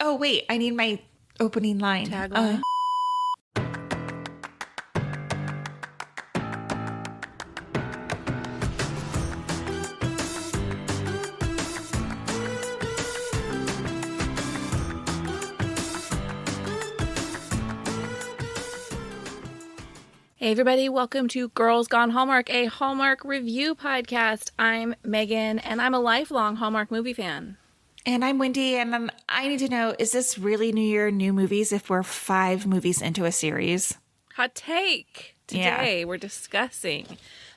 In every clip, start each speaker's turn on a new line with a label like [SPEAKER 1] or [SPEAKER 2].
[SPEAKER 1] Oh, wait. I need my opening line.
[SPEAKER 2] Tagline. Hey everybody, welcome to Girls Gone Hallmark, a Hallmark review podcast. I'm Megan, and I'm a lifelong Hallmark movie fan.
[SPEAKER 1] And I'm Wendy, and I need to know, is this really New Year, new movies if we're 5 movies into a series?
[SPEAKER 2] Hot take! Today we're discussing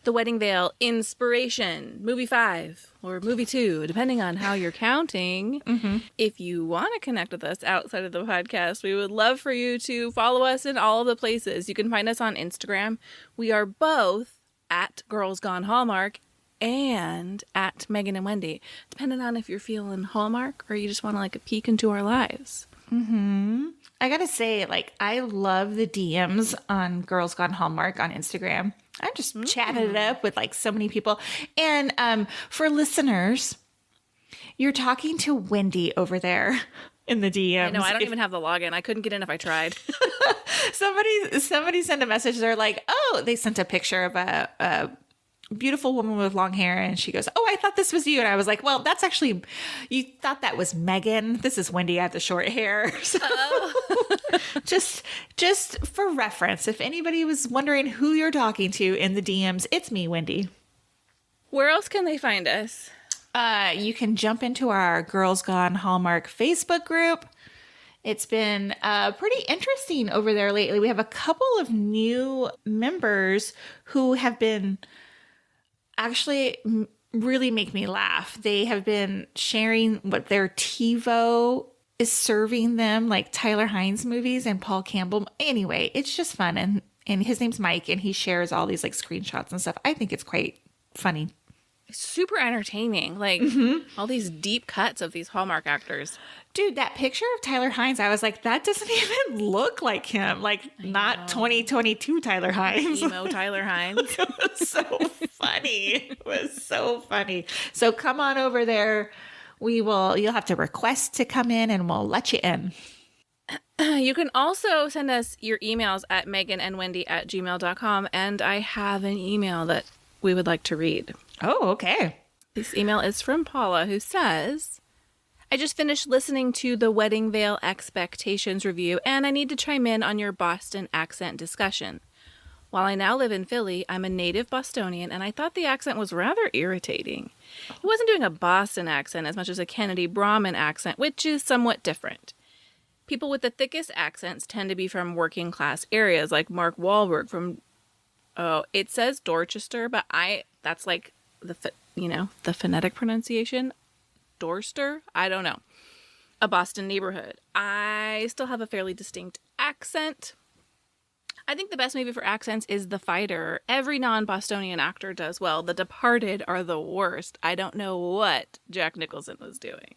[SPEAKER 2] The Wedding Veil Inspiration, movie 5, or movie 2, depending on how you're counting. Mm-hmm. If you want to connect with us outside of the podcast, we would love for you to follow us in all of the places. You can find us on Instagram. We are both at Girls Gone Hallmark and at Megan and Wendy, depending on if you're feeling Hallmark or you just want to like a peek into our lives.
[SPEAKER 1] Mm-hmm. I gotta say, I love the DMs on Girls Gone Hallmark on Instagram. I'm just chatting it up with so many people. And for listeners, you're talking to Wendy over there in the DMs.
[SPEAKER 2] I know, I don't even have the login. I couldn't get in if I tried.
[SPEAKER 1] Somebody sent a message. They're like, oh, they sent a picture of a beautiful woman with long hair, and she goes, oh, I thought this was you. And I was like, well, that's actually, you thought that was Megan. This is Wendy. I have the short hair. So just for reference, if anybody was wondering who you're talking to in the DMs, it's me, Wendy.
[SPEAKER 2] Where else can they find us?
[SPEAKER 1] You can jump into our Girls Gone Hallmark Facebook group. It's been pretty interesting over there lately. We have a couple of new members who have been actually really make me laugh. They have been sharing what their TiVo is serving them, like Tyler Hines movies and Paul Campbell. Anyway, it's just fun. And his name's Mike, and he shares all these screenshots and stuff. I think it's quite funny.
[SPEAKER 2] Super entertaining. All these deep cuts of these Hallmark actors.
[SPEAKER 1] Dude, that picture of Tyler Hines, I was like, that doesn't even look like him. Not 2022 Tyler Hines.
[SPEAKER 2] Emo Tyler Hines.
[SPEAKER 1] It was so funny. It was so funny. So come on over there. You'll have to request to come in and we'll let you in.
[SPEAKER 2] You can also send us your emails at meganandwendy@gmail.com. And I have an email that we would like to read.
[SPEAKER 1] Oh, okay.
[SPEAKER 2] This email is from Paula, who says, I just finished listening to the Wedding Veil Expectations review, and I need to chime in on your Boston accent discussion. While I now live in Philly, I'm a native Bostonian, and I thought the accent was rather irritating. He wasn't doing a Boston accent as much as a Kennedy Brahmin accent, which is somewhat different. People with the thickest accents tend to be from working class areas, like Mark Wahlberg from, it says Dorchester, but that's the phonetic pronunciation. Dorster? I don't know. A Boston neighborhood. I still have a fairly distinct accent. I think the best movie for accents is The Fighter. Every non-Bostonian actor does well. The Departed are the worst. I don't know what Jack Nicholson was doing.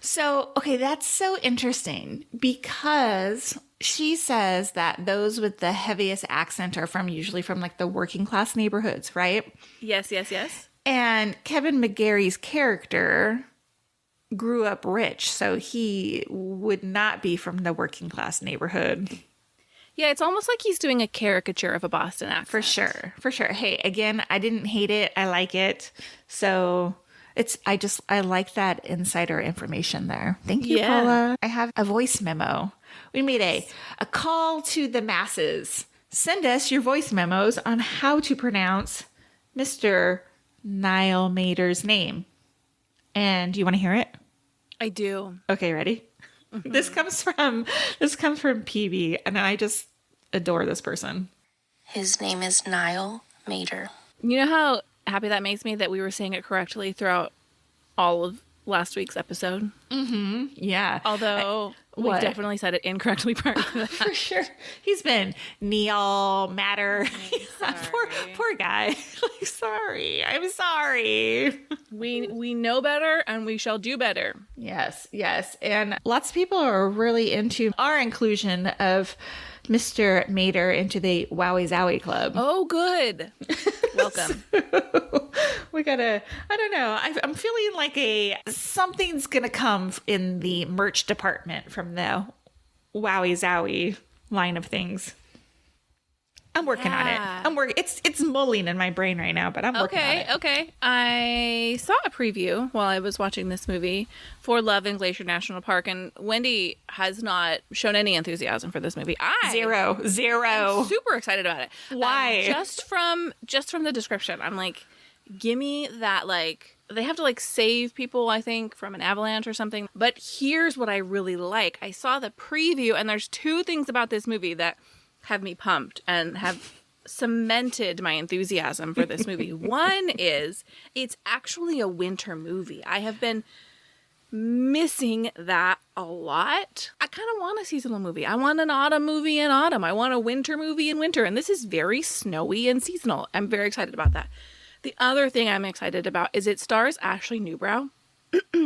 [SPEAKER 1] So, okay, that's so interesting because she says that those with the heaviest accent are usually from the working class neighborhoods, right?
[SPEAKER 2] Yes.
[SPEAKER 1] And Kevin McGarry's character grew up rich, so he would not be from the working class neighborhood.
[SPEAKER 2] Yeah, it's almost like he's doing a caricature of a Boston accent.
[SPEAKER 1] For sure. Hey, again, I didn't hate it. I like it. So I like that insider information there. Thank you, Paula. I have a voice memo. We made a call to the masses. Send us your voice memos on how to pronounce Mr. Niall Matter's name. And do you want to hear it?
[SPEAKER 2] I do.
[SPEAKER 1] Okay, ready? Mm-hmm. This comes from PB, and I just adore this person.
[SPEAKER 3] His name is Niall Matter.
[SPEAKER 2] You know how happy that makes me that we were saying it correctly throughout all of last week's episode?
[SPEAKER 1] Mm-hmm. Yeah.
[SPEAKER 2] Although we definitely said it incorrectly prior to that.
[SPEAKER 1] For sure. He's been Niall Matter. Poor guy. I'm sorry.
[SPEAKER 2] We know better and we shall do better.
[SPEAKER 1] Yes. And lots of people are really into our inclusion of Mr. Matter into the Wowie Zowie Club.
[SPEAKER 2] Oh, good. Welcome.
[SPEAKER 1] We gotta, I don't know. I'm feeling like something's gonna come in the merch department from the Wowie Zowie line of things. I'm working on it. It's mulling in my brain right now, but I'm working on it.
[SPEAKER 2] Okay. I saw a preview while I was watching this movie for Love in Glacier National Park, and Wendy has not shown any enthusiasm for this movie.
[SPEAKER 1] Zero.
[SPEAKER 2] I'm super excited about it.
[SPEAKER 1] Why?
[SPEAKER 2] Just from the description, I'm like, give me that, like, they have to, like, save people, I think, from an avalanche or something. But here's what I really like. I saw the preview, and there's two things about this movie that have me pumped and have cemented my enthusiasm for this movie. One is it's actually a winter movie. I have been missing that a lot. I kind of want a seasonal movie. I want an autumn movie in autumn. I want a winter movie in winter. And this is very snowy and seasonal. I'm very excited about that. The other thing I'm excited about is it stars Ashley Newbrow.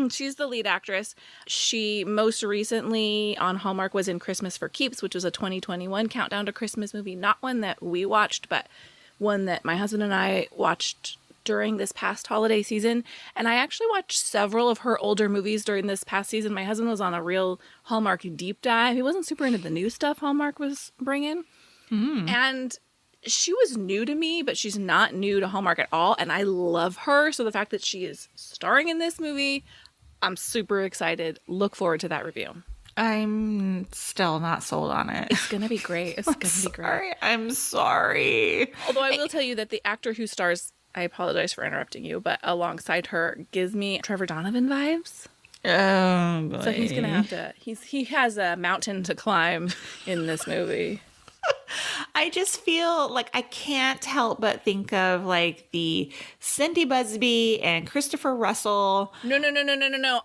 [SPEAKER 2] She's the lead actress. She most recently on Hallmark was in Christmas for Keeps, which was a 2021 countdown to Christmas movie. Not one that we watched, but one that my husband and I watched during this past holiday season. And I actually watched several of her older movies during this past season. My husband was on a real Hallmark deep dive. He wasn't super into the new stuff Hallmark was bringing. And she was new to me, but she's not new to Hallmark at all, and I love her. So the fact that she is starring in this movie, I'm super excited. Look forward to that review.
[SPEAKER 1] I'm still not sold on it.
[SPEAKER 2] It's going to be great. It's going to be great.
[SPEAKER 1] I'm sorry.
[SPEAKER 2] Although I will tell you that the actor who stars, I apologize for interrupting you, but alongside her gives me Trevor Donovan vibes.
[SPEAKER 1] Oh, boy.
[SPEAKER 2] So he's going to have to, he has a mountain to climb in this movie.
[SPEAKER 1] I just feel like I can't help but think of like the Cindy Busby and Christopher Russell.
[SPEAKER 2] No.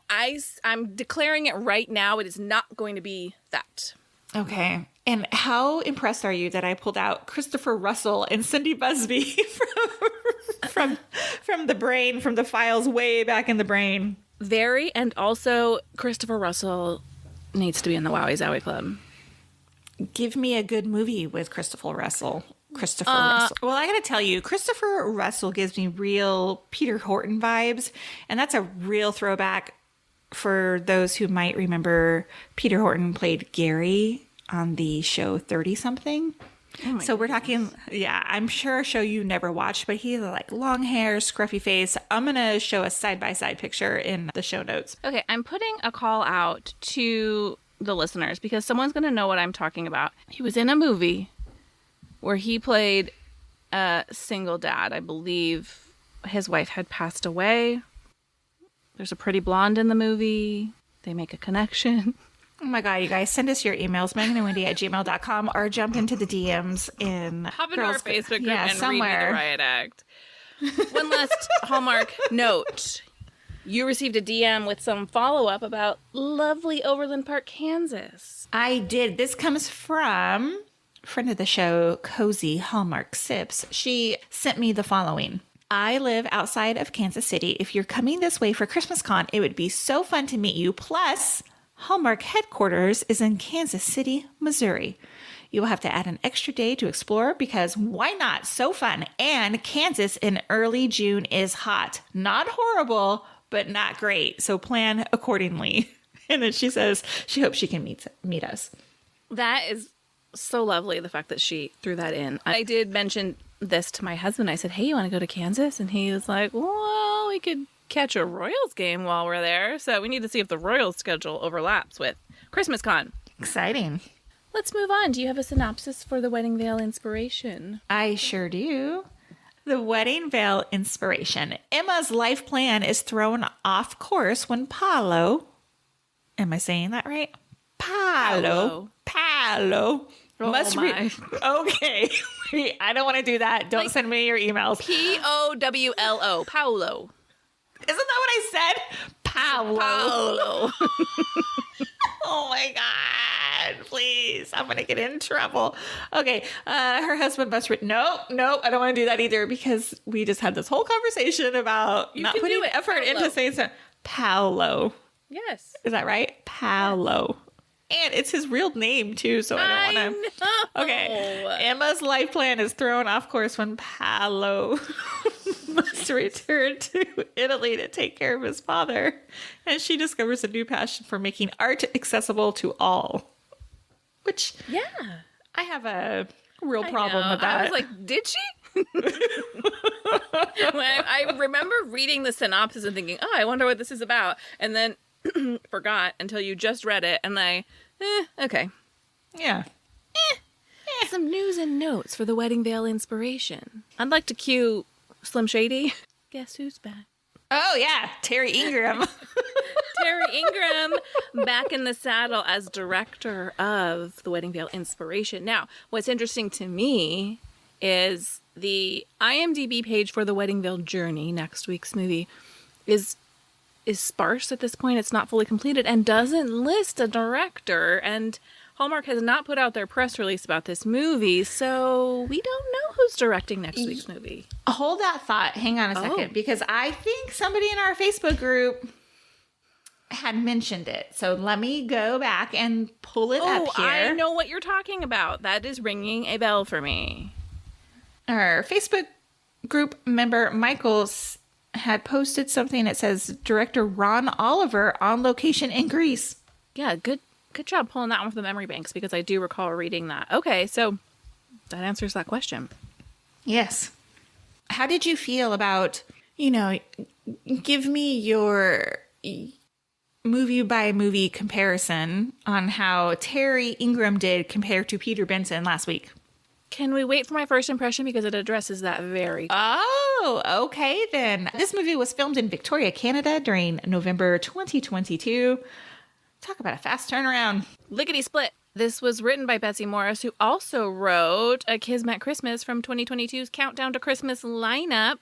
[SPEAKER 2] I'm declaring it right now. It is not going to be that.
[SPEAKER 1] Okay. And how impressed are you that I pulled out Christopher Russell and Cindy Busby from the brain, from the files way back in the brain?
[SPEAKER 2] Very. And also Christopher Russell needs to be in the Wowie Zowie Club.
[SPEAKER 1] Give me a good movie with Christopher Russell. Well, I gotta tell you, Christopher Russell gives me real Peter Horton vibes, and that's a real throwback for those who might remember. Peter Horton played Gary on the show 30-something. So we're talking, I'm sure a show you never watched, but he had like long hair, scruffy face. I'm gonna show a side-by-side picture in the show notes.
[SPEAKER 2] Okay, I'm putting a call out to the listeners because someone's going to know what I'm talking about. He was in a movie where he played a single dad. I believe his wife had passed away. There's a pretty blonde in the movie. They make a connection.
[SPEAKER 1] Oh my God, you guys, send us your emails, meganandwendy@gmail.com, or jump into the DMs in
[SPEAKER 2] Hop into our Facebook group and
[SPEAKER 1] somewhere.
[SPEAKER 2] read me the riot act. One last Hallmark note. You received a DM with some follow-up about lovely Overland Park, Kansas.
[SPEAKER 1] I did. This comes from a friend of the show, Cozy Hallmark Sips. She sent me the following. I live outside of Kansas City. If you're coming this way for Christmas Con, it would be so fun to meet you. Plus, Hallmark headquarters is in Kansas City, Missouri. You will have to add an extra day to explore because why not? So fun. And Kansas in early June is hot. Not horrible, but not great. So plan accordingly. And then she says she hopes she can meet us.
[SPEAKER 2] That is so lovely, the fact that she threw that in. I did mention this to my husband. I said, hey, you want to go to Kansas? And he was like, well, we could catch a Royals game while we're there. So we need to see if the Royals schedule overlaps with Christmas Con.
[SPEAKER 1] Exciting.
[SPEAKER 2] Let's move on. Do you have a synopsis for the Wedding Veil inspiration?
[SPEAKER 1] I sure do. The Wedding Veil inspiration. Emma's life plan is thrown off course when Paolo, am I saying that right? Paolo. Must read. Okay. I don't want to do that. Don't send me your emails.
[SPEAKER 2] Powlo. Paolo.
[SPEAKER 1] Isn't that what I said? Paolo. Oh my God. Please. I'm going to get in trouble. Okay. Her husband must read. Nope. I don't want to do that either because we just had this whole conversation about not putting effort into saying so. Paolo.
[SPEAKER 2] Yes.
[SPEAKER 1] Is that right? Paolo. And it's his real name, too, so I don't want to... Okay. Emma's life plan is thrown off course when Paolo must return to Italy to take care of his father. And she discovers a new passion for making art accessible to all. Which...
[SPEAKER 2] Yeah.
[SPEAKER 1] I have a real problem with that.
[SPEAKER 2] I was like, did she? I remember reading the synopsis and thinking, oh, I wonder what this is about. And then forgot until you just read it. And okay.
[SPEAKER 1] Yeah.
[SPEAKER 2] Some news and notes for the Wedding Veil inspiration. I'd like to cue Slim Shady. Guess who's back?
[SPEAKER 1] Oh, yeah. Terry Ingram.
[SPEAKER 2] Terry Ingram back in the saddle as director of the Wedding Veil inspiration. Now, what's interesting to me is the IMDb page for the Wedding Veil Journey, next week's movie, is sparse at this point. It's not fully completed and doesn't list a director. And Hallmark has not put out their press release about this movie, so we don't know who's directing next week's movie.
[SPEAKER 1] Hold that thought. Hang on a second, because I think somebody in our Facebook group had mentioned it. So let me go back and pull it up here.
[SPEAKER 2] I know what you're talking about. That is ringing a bell for me.
[SPEAKER 1] Our Facebook group member Michaels had posted something that says director Ron Oliver on location in Greece.
[SPEAKER 2] Yeah, good job pulling that one from the memory banks, because I do recall reading that. Okay, so that answers that question.
[SPEAKER 1] Yes. How did you feel about, give me your movie by movie comparison on how Terry Ingram did compared to Peter Benson last week?
[SPEAKER 2] Can we wait for my first impression, because it addresses that very...
[SPEAKER 1] Oh, okay then. This movie was filmed in Victoria, Canada during November 2022. Talk about a fast turnaround.
[SPEAKER 2] Lickety split. This was written by Betsy Morris, who also wrote A Kismet Christmas from 2022's Countdown to Christmas lineup,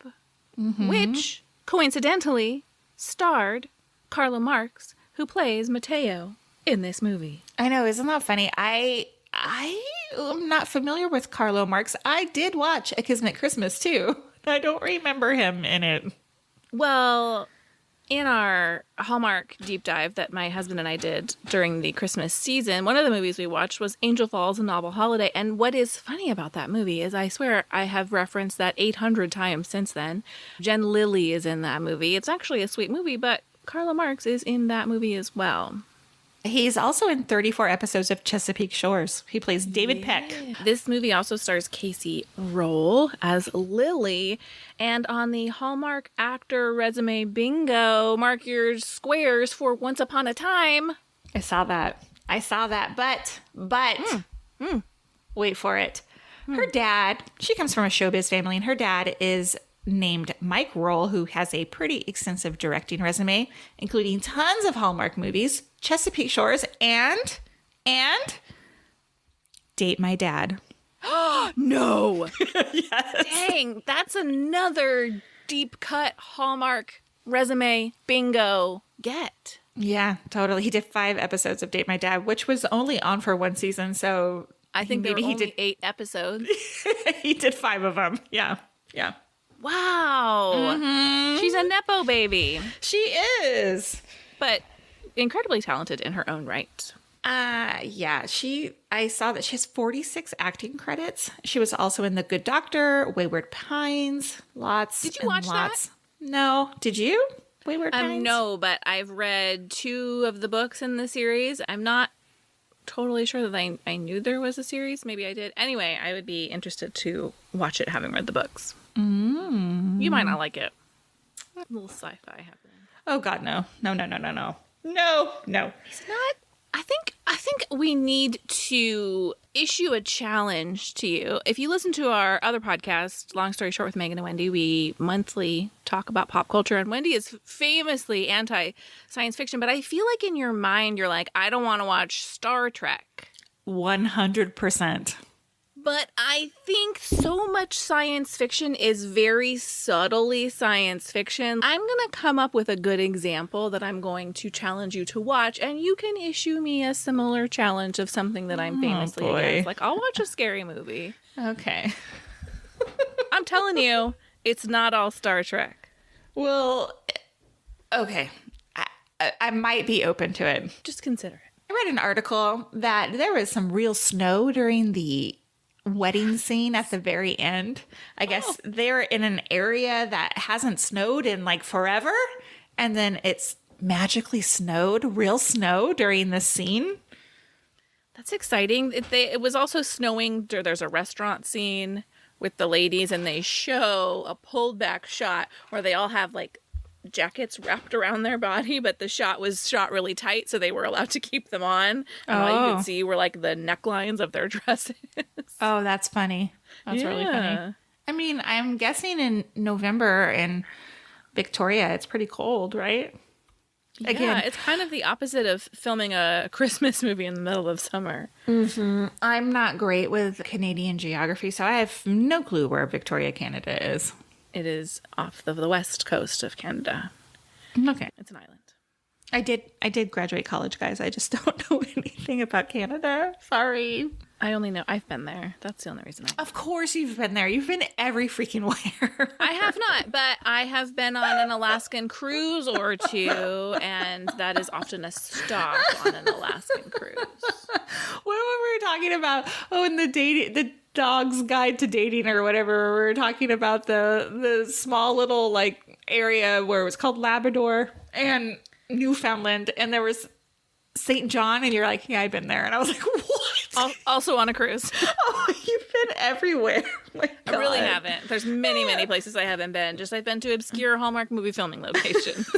[SPEAKER 2] which, coincidentally, starred Carlo Marx, who plays Matteo in this movie.
[SPEAKER 1] I know, isn't that funny? I am not familiar with Carlo Marx. I did watch A Kismet Christmas, too. I don't remember him in it.
[SPEAKER 2] Well, in our Hallmark deep dive that my husband and I did during the Christmas season, one of the movies we watched was Angel Falls: A Novel Holiday. And what is funny about that movie is I swear I have referenced that 800 times since then. Jen Lilly is in that movie. It's actually a sweet movie, but Carlo Marx is in that movie as well.
[SPEAKER 1] He's also in 34 episodes of Chesapeake Shores. He plays David Peck.
[SPEAKER 2] This movie also stars Casey Roll as Lily. And on the Hallmark actor resume bingo, mark your squares for Once Upon a Time.
[SPEAKER 1] I saw that. But, wait for it. Her dad, she comes from a showbiz family, and her dad is named Mike Roll, who has a pretty extensive directing resume, including tons of Hallmark movies, Chesapeake Shores, and Date My Dad.
[SPEAKER 2] No.
[SPEAKER 1] Yes.
[SPEAKER 2] Dang, that's another deep cut Hallmark resume bingo get.
[SPEAKER 1] Yeah, totally. He did 5 episodes of Date My Dad, which was only on for 1 season, so
[SPEAKER 2] I think maybe he did 8 episodes.
[SPEAKER 1] He did 5 of them. Yeah.
[SPEAKER 2] Wow. She's a Nepo baby.
[SPEAKER 1] She is.
[SPEAKER 2] But incredibly talented in her own right.
[SPEAKER 1] Yeah, I saw that she has 46 acting credits. She was also in The Good Doctor, Wayward Pines, lots.
[SPEAKER 2] Did you watch that?
[SPEAKER 1] No. Did you? Wayward Pines?
[SPEAKER 2] No, but I've read 2 of the books in the series. I'm not totally sure that I knew there was a series. Maybe I did. Anyway, I would be interested to watch it having read the books. You might not like it. A little sci-fi happening.
[SPEAKER 1] Oh God, no. No.
[SPEAKER 2] It's not. I think we need to issue a challenge to you. If you listen to our other podcast, Long Story Short with Megan and Wendy, we monthly talk about pop culture, and Wendy is famously anti-science fiction, but I feel like in your mind you're like, I don't want to watch Star Trek.
[SPEAKER 1] 100%.
[SPEAKER 2] But I think so much science fiction is very subtly science fiction. I'm going to come up with a good example that I'm going to challenge you to watch, and you can issue me a similar challenge of something that I'm famously against. Like, I'll watch a scary movie.
[SPEAKER 1] Okay.
[SPEAKER 2] I'm telling you, it's not all Star Trek.
[SPEAKER 1] Well, okay. I might be open to it.
[SPEAKER 2] Just consider it.
[SPEAKER 1] I read an article that there was some real snow during the wedding scene at the very end. I guess they're in an area that hasn't snowed in like forever, and then it's magically snowed, real snow during this scene.
[SPEAKER 2] That's exciting. It was also snowing. There's a restaurant scene with the ladies, and they show a pulled back shot where they all have like jackets wrapped around their body, but the shot was shot really tight, so they were allowed to keep them on. And all you could see were like the necklines of their dresses.
[SPEAKER 1] Oh, that's funny. That's really funny. I mean, I'm guessing in November in Victoria, it's pretty cold, right? Again,
[SPEAKER 2] yeah, it's kind of the opposite of filming a Christmas movie in the middle of summer.
[SPEAKER 1] Mm-hmm. I'm not great with Canadian geography, so I have no clue where Victoria, Canada is.
[SPEAKER 2] It is off the west coast of Canada.
[SPEAKER 1] Okay.
[SPEAKER 2] It's an island.
[SPEAKER 1] I did graduate college, guys. I just don't know anything about Canada. Sorry.
[SPEAKER 2] I only know I've been there. That's the only reason
[SPEAKER 1] Of course you've been there. You've been every freaking where.
[SPEAKER 2] I have not, but I have been on an Alaskan cruise or two, and that is often a stop on an Alaskan cruise.
[SPEAKER 1] What were we talking about? Oh, in the dog's guide to dating or whatever. We were talking about the small little like area where it was called Labrador and Newfoundland, and there was St. John, and you're like, yeah, I've been there. And I was like, what?
[SPEAKER 2] Also on a cruise.
[SPEAKER 1] Oh, you've been everywhere. My
[SPEAKER 2] I really
[SPEAKER 1] God.
[SPEAKER 2] haven't. There's many places I haven't been. I've been to obscure Hallmark movie filming locations.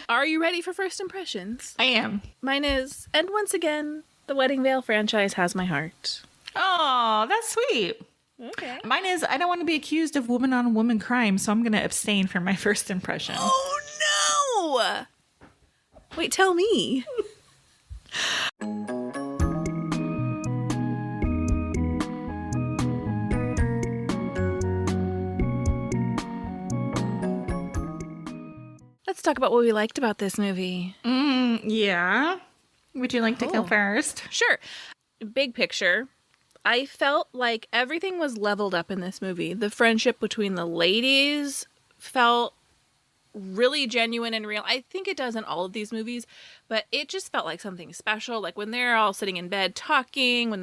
[SPEAKER 2] Are you ready for first impressions?
[SPEAKER 1] I am.
[SPEAKER 2] Mine is, and once again, the Wedding Veil franchise has my heart.
[SPEAKER 1] Oh, that's sweet.
[SPEAKER 2] Okay.
[SPEAKER 1] Mine is, I don't want to be accused of woman-on-woman crime, so I'm going to abstain from my first impression.
[SPEAKER 2] Oh, no! Wait, tell me. Let's talk about what we liked about this movie.
[SPEAKER 1] Yeah. Would you like to go first?
[SPEAKER 2] Sure. Big picture. I felt like everything was leveled up in this movie. The friendship between the ladies felt really genuine and real. I think it does in all of these movies, but it just felt like something special. Like when they're all sitting in bed talking, when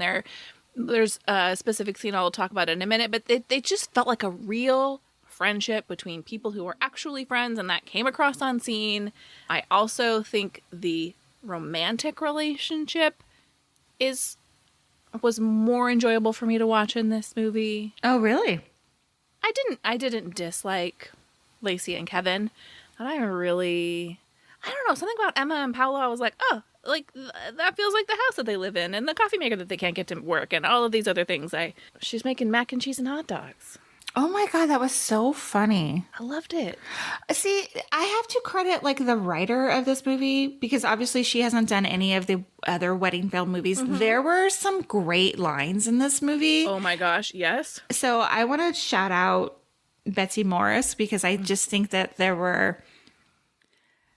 [SPEAKER 2] there's a specific scene I'll talk about in a minute, but they just felt like a real friendship between people who were actually friends, and that came across on scene. I also think the romantic relationship was more enjoyable for me to watch in this movie.
[SPEAKER 1] Oh, really?
[SPEAKER 2] I didn't dislike Lacey and Kevin, and I don't know, something about Emma and Paolo, I was like, oh, like that feels like the house that they live in, and the coffee maker that they can't get to work, and all of these other things. She's making mac and cheese and hot dogs.
[SPEAKER 1] Oh my God, that was so funny.
[SPEAKER 2] I loved it.
[SPEAKER 1] See, I have to credit like the writer of this movie, because obviously she hasn't done any of the other Wedding Veil movies. Mm-hmm. There were some great lines in this movie.
[SPEAKER 2] Oh my gosh, yes.
[SPEAKER 1] So I want to shout out Betsy Morris, because I just think that there were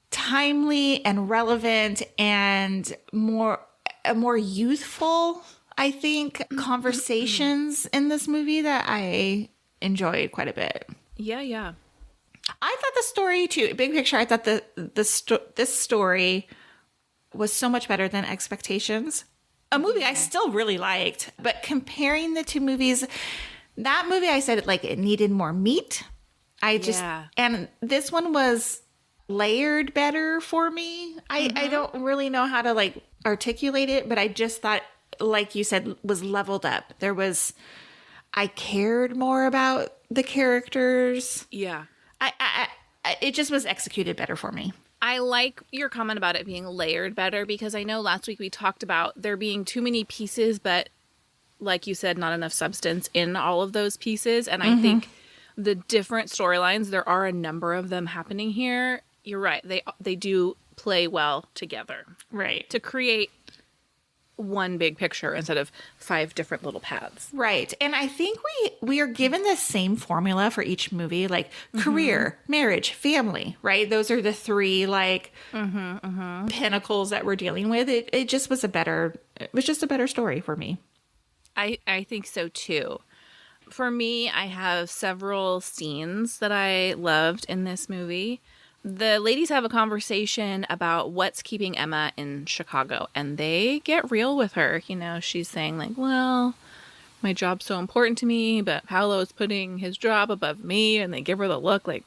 [SPEAKER 1] timely and relevant and more youthful, I think, conversations in this movie that I enjoyed quite a bit.
[SPEAKER 2] Yeah.
[SPEAKER 1] I thought the story too, big picture, I thought this story was so much better than expectations. A movie I still really liked, but comparing the two movies, that movie I said it needed more meat. And this one was layered better for me. I don't really know how to articulate it, but I just thought, like you said, was leveled up. I cared more about the characters.
[SPEAKER 2] Yeah.
[SPEAKER 1] It just was executed better for me.
[SPEAKER 2] I like your comment about it being layered better, because I know last week we talked about there being too many pieces, but like you said, not enough substance in all of those pieces. And I think the different storylines, there are a number of them happening here. You're right. They do play well together.
[SPEAKER 1] Right.
[SPEAKER 2] To create one big picture instead of 5 different little paths.
[SPEAKER 1] Right. And I think we are given the same formula for each movie, career, marriage, family, right? Those are the 3 pinnacles that we're dealing with. It just was a better story for me.
[SPEAKER 2] I think so too. For me, I have several scenes that I loved in this movie. the ladies have a conversation about what's keeping Emma in Chicago, and they get real with her. You know, she's saying like, well, my job's so important to me, but Paolo is putting his job above me, and they give her the look like,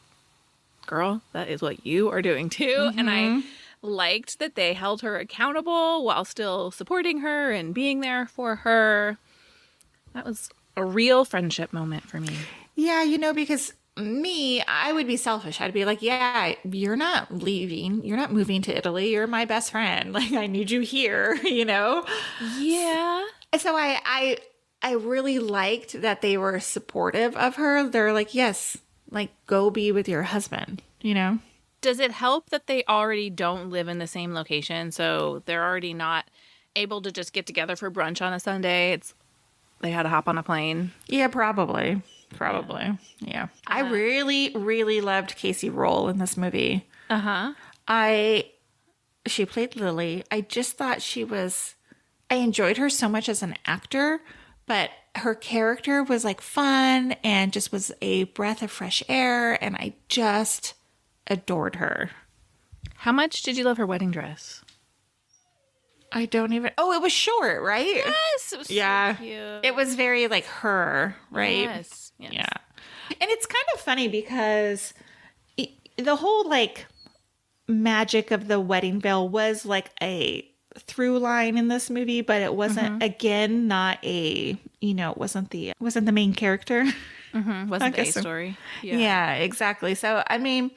[SPEAKER 2] girl, that is what you are doing too.
[SPEAKER 1] Mm-hmm.
[SPEAKER 2] And I liked that they held her accountable while still supporting her and being there for her. That was a real friendship moment for me.
[SPEAKER 1] Yeah, you know, because I would be selfish. I'd be like, yeah, you're not leaving. You're not moving to Italy. You're my best friend. Like, I need you here, you know?
[SPEAKER 2] Yeah.
[SPEAKER 1] So I really liked that they were supportive of her. They're like, yes, like, go be with your husband, you know?
[SPEAKER 2] Does it help that they already don't live in the same location? So they're already not able to just get together for brunch on a Sunday. They had to hop on a plane.
[SPEAKER 1] Yeah, probably. Yeah. I really, really loved Casey Roll in this movie.
[SPEAKER 2] Uh-huh.
[SPEAKER 1] She played Lily. I just thought I enjoyed her so much as an actor, but her character was like fun and just was a breath of fresh air, and I just adored her.
[SPEAKER 2] How much did you love her wedding dress?
[SPEAKER 1] I don't even... Oh, it was short, right?
[SPEAKER 2] Yes, it was so cute.
[SPEAKER 1] It was very like her, right?
[SPEAKER 2] Yes.
[SPEAKER 1] Yeah. And it's kind of funny because the whole like magic of the wedding veil was like a through line in this movie, but it wasn't, again, not a, you know, it wasn't the main character.
[SPEAKER 2] Wasn't the A story.
[SPEAKER 1] Yeah, exactly. So, I mean,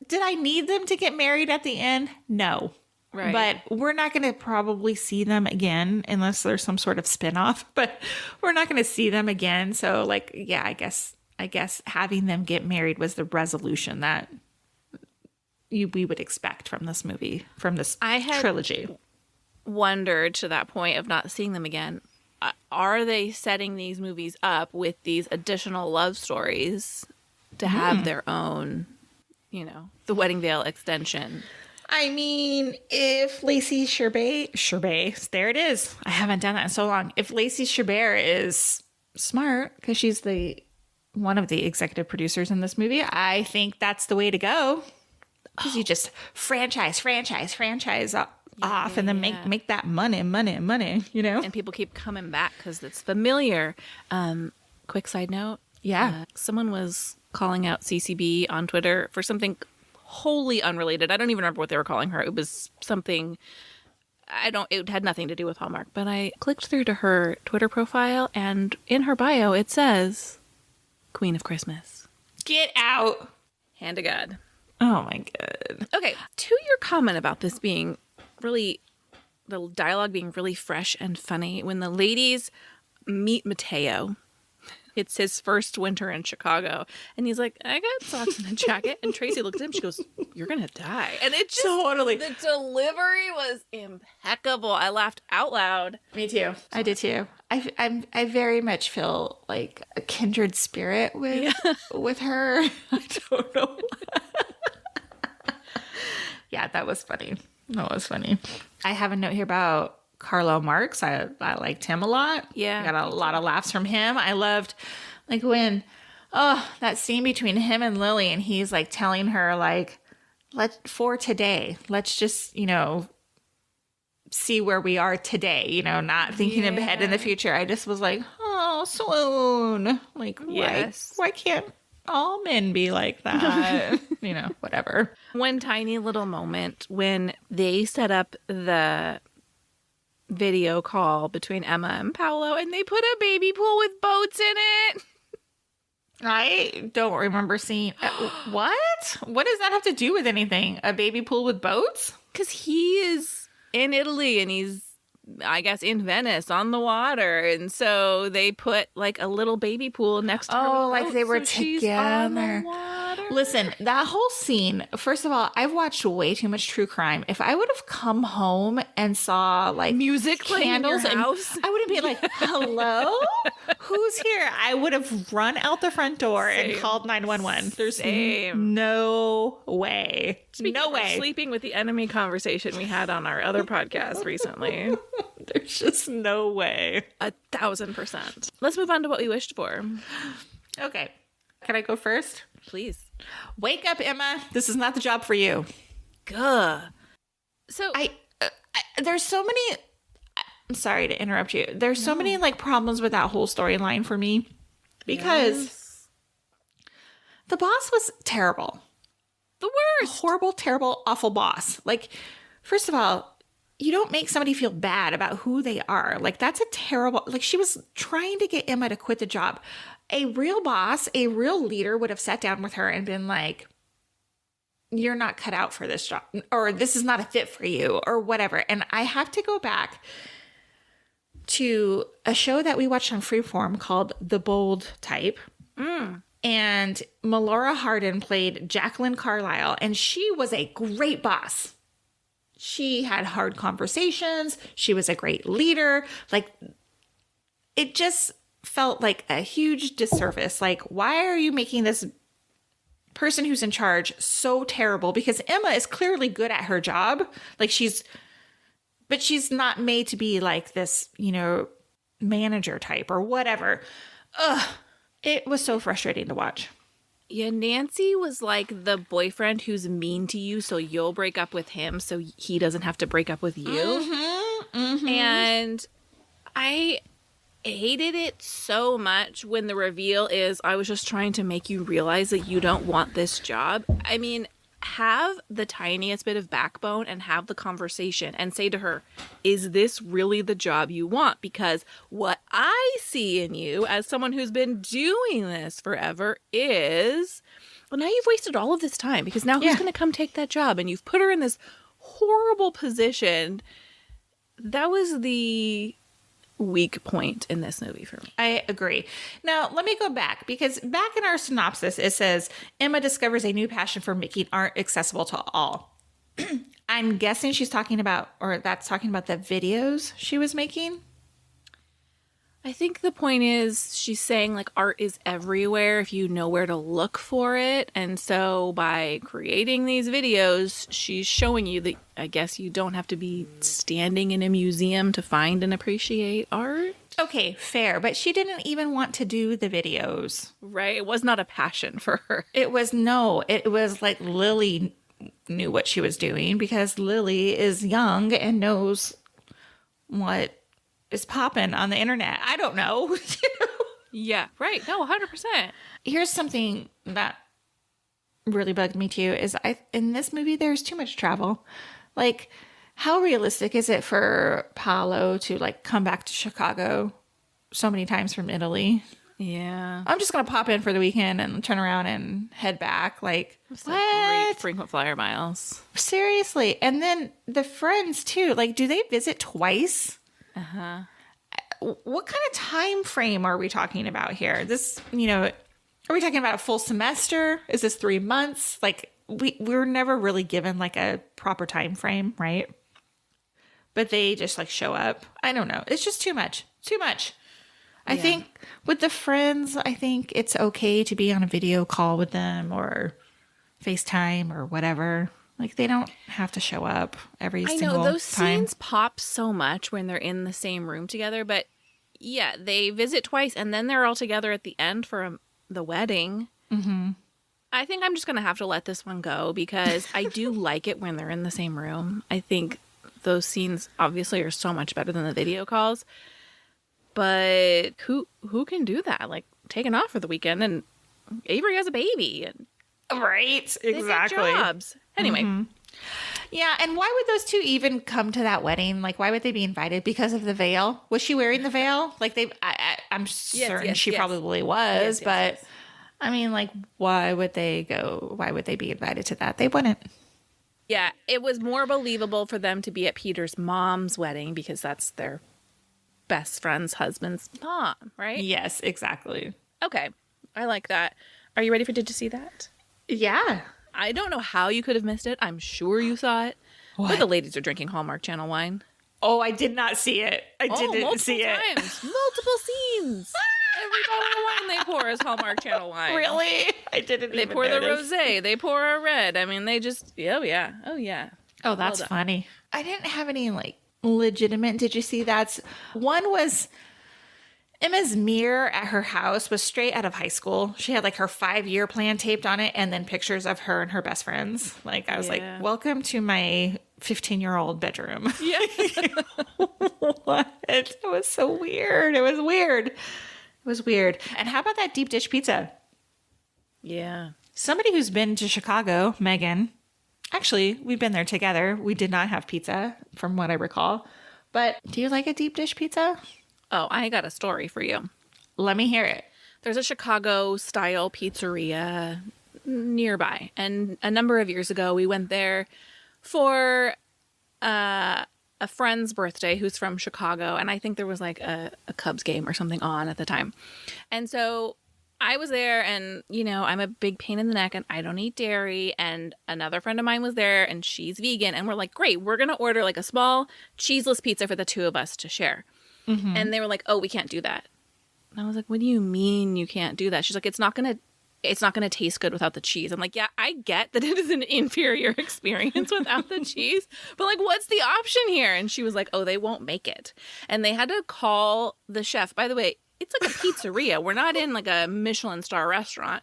[SPEAKER 1] did I need them to get married at the end? No.
[SPEAKER 2] Right.
[SPEAKER 1] But we're not going to probably see them again unless there's some sort of spinoff, but we're not going to see them again. So like, yeah, I guess having them get married was the resolution that we would expect from this movie, from this trilogy.
[SPEAKER 2] Wondered to that point of not seeing them again. Are they setting these movies up with these additional love stories to have their own, you know, the wedding veil extension?
[SPEAKER 1] I mean, if Lacey Chabert, there it is. I haven't done that in so long. If Lacey Chabert is smart, because she's one of the executive producers in this movie, I think that's the way to go. Because you just franchise off and then make that money, you know?
[SPEAKER 2] And people keep coming back because it's familiar. Quick side note.
[SPEAKER 1] Yeah.
[SPEAKER 2] Someone was calling out CCB on Twitter for something wholly unrelated. I don't even remember what they were calling her. It was something, it had nothing to do with Hallmark. But I clicked through to her Twitter profile, and in her bio it says, Queen of Christmas.
[SPEAKER 1] Get out.
[SPEAKER 2] Hand to God.
[SPEAKER 1] Oh my God.
[SPEAKER 2] Okay, to your comment about this being really, the dialogue being really fresh and funny, when the ladies meet Matteo, it's his first winter in Chicago, and he's like, I got socks and a jacket, and Tracy looks at him, she goes, you're gonna die. And it just,
[SPEAKER 1] totally,
[SPEAKER 2] the delivery was impeccable. I laughed out loud.
[SPEAKER 1] Me too. I did too. I very much feel like a kindred spirit with her. I don't know. Yeah, that was funny. I have a note here about Carlo Marx. I liked him a lot.
[SPEAKER 2] Yeah.
[SPEAKER 1] Got a lot of laughs from him. I loved like when, that scene between him and Lily, and he's like telling her like, for today, let's just, you know, see where we are today, you know, not thinking ahead in the future. I just was like, oh, swoon. Like, why can't all men be like that? You know, whatever.
[SPEAKER 2] One tiny little moment when they set up the video call between Emma and Paolo, and they put a baby pool with boats in it.
[SPEAKER 1] I don't remember seeing... what? What does that have to do with anything? A baby pool with boats?
[SPEAKER 2] Because he is in Italy, and he's, I guess, in Venice on the water. And so they put like a little baby pool next to her.
[SPEAKER 1] Oh, like
[SPEAKER 2] boat,
[SPEAKER 1] they were
[SPEAKER 2] so she's on the
[SPEAKER 1] together.
[SPEAKER 2] water.
[SPEAKER 1] Listen, that whole scene, first of all, I've watched way too much true crime. If I would have come home and saw like
[SPEAKER 2] music
[SPEAKER 1] candles
[SPEAKER 2] in your house,
[SPEAKER 1] I wouldn't be like, hello? Who's here? I would have run out the front door and called 911. There's no way.
[SPEAKER 2] Speaking of sleeping with the enemy conversation we had on our other podcast recently.
[SPEAKER 1] There's just no way.
[SPEAKER 2] 1,000%. Let's move on to what we wished for.
[SPEAKER 1] Okay. Can I go first?
[SPEAKER 2] Please.
[SPEAKER 1] Wake up, Emma. This is not the job for you.
[SPEAKER 2] Gah. So
[SPEAKER 1] There's so many. I'm sorry to interrupt you. There's so many like problems with that whole storyline for me because the boss was terrible.
[SPEAKER 2] The worst.
[SPEAKER 1] Horrible, terrible, awful boss. Like, first of all, you don't make somebody feel bad about who they are. Like, that's a terrible, like, she was trying to get Emma to quit the job. A real boss, a real leader would have sat down with her and been like, you're not cut out for this job, or this is not a fit for you, or whatever. And I have to go back to a show that we watched on Freeform called The Bold Type. And Melora Hardin played Jacqueline Carlisle, and she was a great boss. She had hard conversations. She was a great leader. Like, it just felt like a huge disservice. Like, why are you making this person who's in charge so terrible? Because Emma is clearly good at her job. Like, but she's not made to be like this, you know, manager type or whatever. Ugh. It was so frustrating to watch.
[SPEAKER 2] Yeah, Nancy was like the boyfriend who's mean to you, so you'll break up with him so he doesn't have to break up with you. And I hated it so much when the reveal is, I was just trying to make you realize that you don't want this job. I mean, have the tiniest bit of backbone and have the conversation and say to her, is this really the job you want? Because what I see in you as someone who's been doing this forever is, well, now you've wasted all of this time because now who's going to come take that job? And you've put her in this horrible position. That was the weak point in this movie for me.
[SPEAKER 1] I agree. Now, let me go back, because back in our synopsis, it says Emma discovers a new passion for making art accessible to all. I'm guessing she's talking about, or that's talking about the videos she was making.
[SPEAKER 2] I think the point is she's saying like art is everywhere if you know where to look for it. And so by creating these videos, she's showing you that I guess you don't have to be standing in a museum to find and appreciate art.
[SPEAKER 1] Okay, fair. But she didn't even want to do the videos.
[SPEAKER 2] Right? It was not a passion for her.
[SPEAKER 1] It was like Lily knew what she was doing, because Lily is young and knows what is popping on the internet. I don't know.
[SPEAKER 2] Yeah, right. No, 100%.
[SPEAKER 1] Here's something that really bugged me too, is in this movie, there's too much travel. Like, how realistic is it for Paolo to like come back to Chicago so many times from Italy?
[SPEAKER 2] Yeah.
[SPEAKER 1] I'm just going to pop in for the weekend and turn around and head back. Like, what?
[SPEAKER 2] Great frequent flyer miles.
[SPEAKER 1] Seriously. And then the friends too. Like, do they visit twice?
[SPEAKER 2] Uh-huh.
[SPEAKER 1] What kind of time frame are we talking about here? This, you know, are we talking about a full semester? Is this 3 months? Like, we're never really given like a proper time frame, right? But they just like show up. I don't know. It's just too much. Too much. I think with the friends, I think it's okay to be on a video call with them or FaceTime or whatever. Like, they don't have to show up every single time. I know,
[SPEAKER 2] those scenes pop so much when they're in the same room together. But, yeah, they visit twice, and then they're all together at the end for the wedding.
[SPEAKER 1] Mm-hmm.
[SPEAKER 2] I think I'm just going to have to let this one go, because I do like it when they're in the same room. I think those scenes, obviously, are so much better than the video calls. But who can do that? Like, taking off for the weekend, and Avery has a baby. And
[SPEAKER 1] right, exactly.
[SPEAKER 2] They get jobs. Anyway.
[SPEAKER 1] Mm-hmm. Yeah, and why would those two even come to that wedding? Like, why would they be invited? Because of the veil? Was she wearing the veil? Like, I'm certain she probably was, but I mean, like, why would they go? Why would they be invited to that? They wouldn't.
[SPEAKER 2] Yeah, it was more believable for them to be at Peter's mom's wedding, because that's their best friend's husband's mom, right?
[SPEAKER 1] Yes, exactly.
[SPEAKER 2] Okay, I like that. Are you ready for Did You See That?
[SPEAKER 1] Yeah.
[SPEAKER 2] I don't know how you could have missed it. I'm sure you saw it.
[SPEAKER 1] What?
[SPEAKER 2] But the ladies are drinking Hallmark Channel wine.
[SPEAKER 1] Oh, I did not see it. I didn't see it.
[SPEAKER 2] Multiple scenes. Every bottle of wine they pour is Hallmark Channel wine.
[SPEAKER 1] Really? I didn't
[SPEAKER 2] They
[SPEAKER 1] even
[SPEAKER 2] pour
[SPEAKER 1] notice.
[SPEAKER 2] the rosé. They pour a red. I mean, they just, oh yeah.
[SPEAKER 1] Oh, that's funny. I didn't have any, like, legitimate. Did you see that? One was, Emma's mirror at her house was straight out of high school. She had like her 5-year plan taped on it and then pictures of her and her best friends. Like I was like, welcome to my 15-year-old bedroom.
[SPEAKER 2] Yeah.
[SPEAKER 1] What? It was so weird. It was weird. It was weird. And how about that deep dish pizza?
[SPEAKER 2] Yeah.
[SPEAKER 1] Somebody who's been to Chicago, Megan, actually, we've been there together. We did not have pizza from what I recall. But do you like a deep dish pizza?
[SPEAKER 2] Oh, I got a story for you.
[SPEAKER 1] Let me hear it.
[SPEAKER 2] There's a Chicago-style pizzeria nearby. And a number of years ago, we went there for a friend's birthday who's from Chicago. And I think there was like a Cubs game or something on at the time. And so I was there and, you know, I'm a big pain in the neck and I don't eat dairy. And another friend of mine was there and she's vegan. And we're like, great, we're going to order like a small cheeseless pizza for the two of us to share. Mm-hmm. And they were like, oh, we can't do that. And I was like, what do you mean you can't do that? She's like, it's not going to taste good without the cheese. I'm like, yeah, I get that it is an inferior experience without the cheese, but like, what's the option here? And she was like, oh, they won't make it. And they had to call the chef. By the way, it's like a pizzeria. We're not in like a Michelin star restaurant.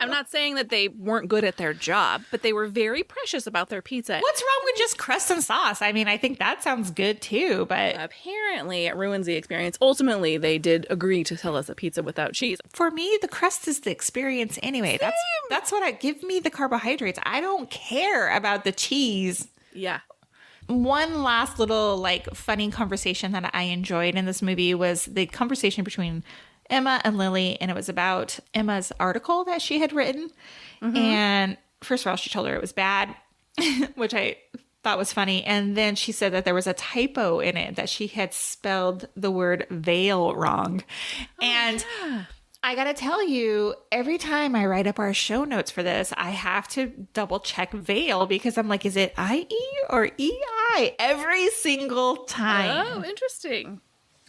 [SPEAKER 2] I'm not saying that they weren't good at their job, but they were very precious about their pizza.
[SPEAKER 1] What's wrong with just crust and sauce? I mean, I think that sounds good too, but
[SPEAKER 2] apparently it ruins the experience. Ultimately, they did agree to sell us a pizza without cheese.
[SPEAKER 1] For me, the crust is the experience anyway.
[SPEAKER 2] Same.
[SPEAKER 1] That's what give me the carbohydrates. I don't care about the cheese.
[SPEAKER 2] Yeah.
[SPEAKER 1] One last little like funny conversation that I enjoyed in this movie was the conversation between Emma and Lily, and it was about Emma's article that she had written. Mm-hmm. And first of all, she told her it was bad, which I thought was funny. And then she said that there was a typo in it, that she had spelled the word veil wrong. Oh, and yeah. I got to tell you, every time I write up our show notes for this, I have to double check veil because I'm like, is it I-E or E-I? Every single time.
[SPEAKER 2] Oh, interesting.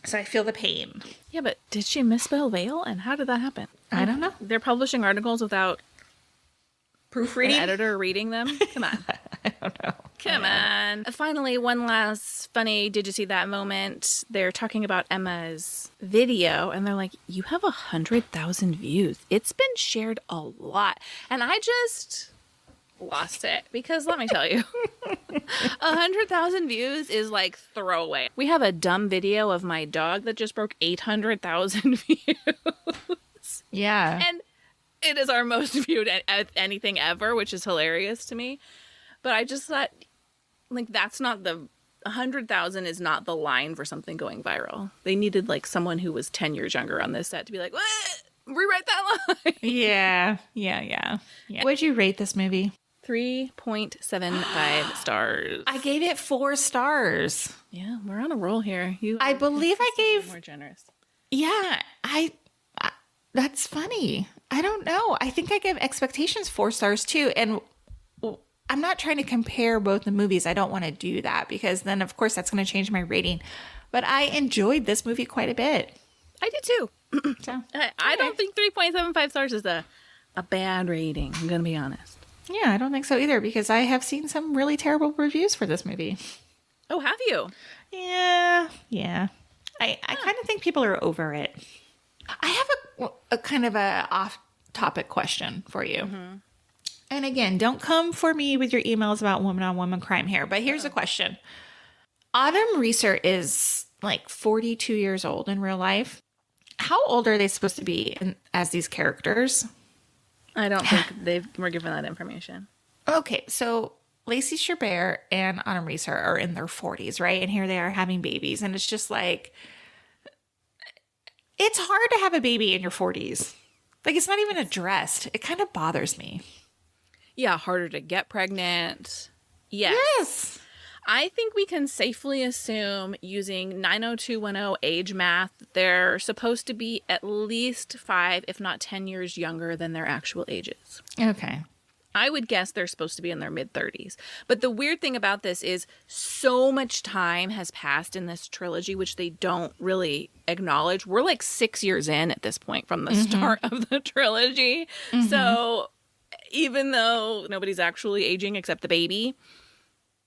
[SPEAKER 1] So I feel the pain.
[SPEAKER 2] Yeah, but did she misspell veil? And how did that happen?
[SPEAKER 1] I don't know.
[SPEAKER 2] They're publishing articles without
[SPEAKER 1] proofreading?
[SPEAKER 2] An editor reading them? Come on.
[SPEAKER 1] I don't know.
[SPEAKER 2] Come on. Finally, one last funny, did you see that moment? They're talking about Emma's video, and they're like, you have 100,000 views. It's been shared a lot. And I just lost it because let me tell you, 100,000 views is like throwaway. We have a dumb video of my dog that just broke 800,000 views.
[SPEAKER 1] Yeah.
[SPEAKER 2] And it is our most viewed anything ever, which is hilarious to me. But I just thought, like, that's not 100,000 is not the line for something going viral. They needed, like, someone who was 10 years younger on this set to be like, what? Rewrite that line.
[SPEAKER 1] Yeah. What'd you rate this movie?
[SPEAKER 2] 3.75 stars.
[SPEAKER 1] I gave it 4 stars.
[SPEAKER 2] Yeah, we're on a roll here.
[SPEAKER 1] I believe I gave
[SPEAKER 2] more generous.
[SPEAKER 1] Yeah, that's funny. I don't know. I think I gave Expectations 4 stars too. And I'm not trying to compare both the movies. I don't want to do that because then, of course, that's going to change my rating. But I enjoyed this movie quite a bit.
[SPEAKER 2] I did too.
[SPEAKER 1] So,
[SPEAKER 2] I don't think 3.75 stars is a bad rating. I'm going to be honest.
[SPEAKER 1] Yeah, I don't think so either because I have seen some really terrible reviews for this movie.
[SPEAKER 2] Oh, have you?
[SPEAKER 1] Yeah. I kind of think people are over it. I have a kind of a off-topic question for you. Mm-hmm. And again, don't come for me with your emails about woman-on-woman crime here, but here's a question. Autumn Reeser is like 42 years old in real life. How old are they supposed to be as these characters?
[SPEAKER 2] I don't think they were given that information.
[SPEAKER 1] Okay, so Lacey Chabert and Autumn Reeser are in their 40s, right? And here they are having babies. And it's just like, it's hard to have a baby in your 40s. Like, it's not even addressed. It kind of bothers me.
[SPEAKER 2] Yeah, harder to get pregnant.
[SPEAKER 1] Yes.
[SPEAKER 2] I think we can safely assume using 90210 age math, they're supposed to be at least 5, if not 10 years younger than their actual ages.
[SPEAKER 1] Okay.
[SPEAKER 2] I would guess they're supposed to be in their mid-30s. But the weird thing about this is so much time has passed in this trilogy, which they don't really acknowledge. We're like 6 years in at this point from the start of the trilogy. Mm-hmm. So even though nobody's actually aging except the baby,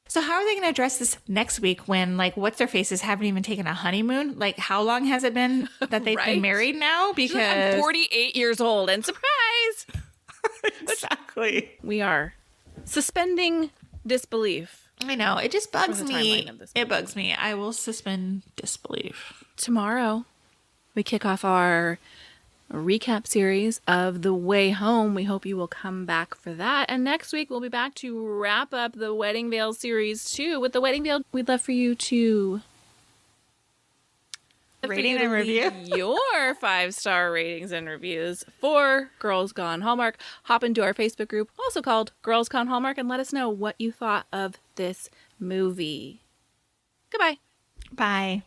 [SPEAKER 1] So how are they going to address this next week when, like, what's-their-faces haven't even taken a honeymoon? Like, how long has it been that they've
[SPEAKER 2] Right?
[SPEAKER 1] been married now? Because
[SPEAKER 2] I'm 48 years old, and surprise!
[SPEAKER 1] Exactly.
[SPEAKER 2] We are suspending disbelief.
[SPEAKER 1] I know. It just bugs
[SPEAKER 2] the
[SPEAKER 1] me.
[SPEAKER 2] timeline of this
[SPEAKER 1] It bugs me. I will suspend disbelief.
[SPEAKER 2] Tomorrow, we kick off our recap series of The Way Home. We hope you will come back for that. And next week, we'll be back to wrap up the Wedding Veil series 2 with The Wedding Veil. We'd love for you to
[SPEAKER 1] Rating and review.
[SPEAKER 2] Your 5-star ratings and reviews for Girls Gone Hallmark. Hop into our Facebook group, also called Girls Gone Hallmark, and let us know what you thought of this movie. Goodbye.
[SPEAKER 1] Bye.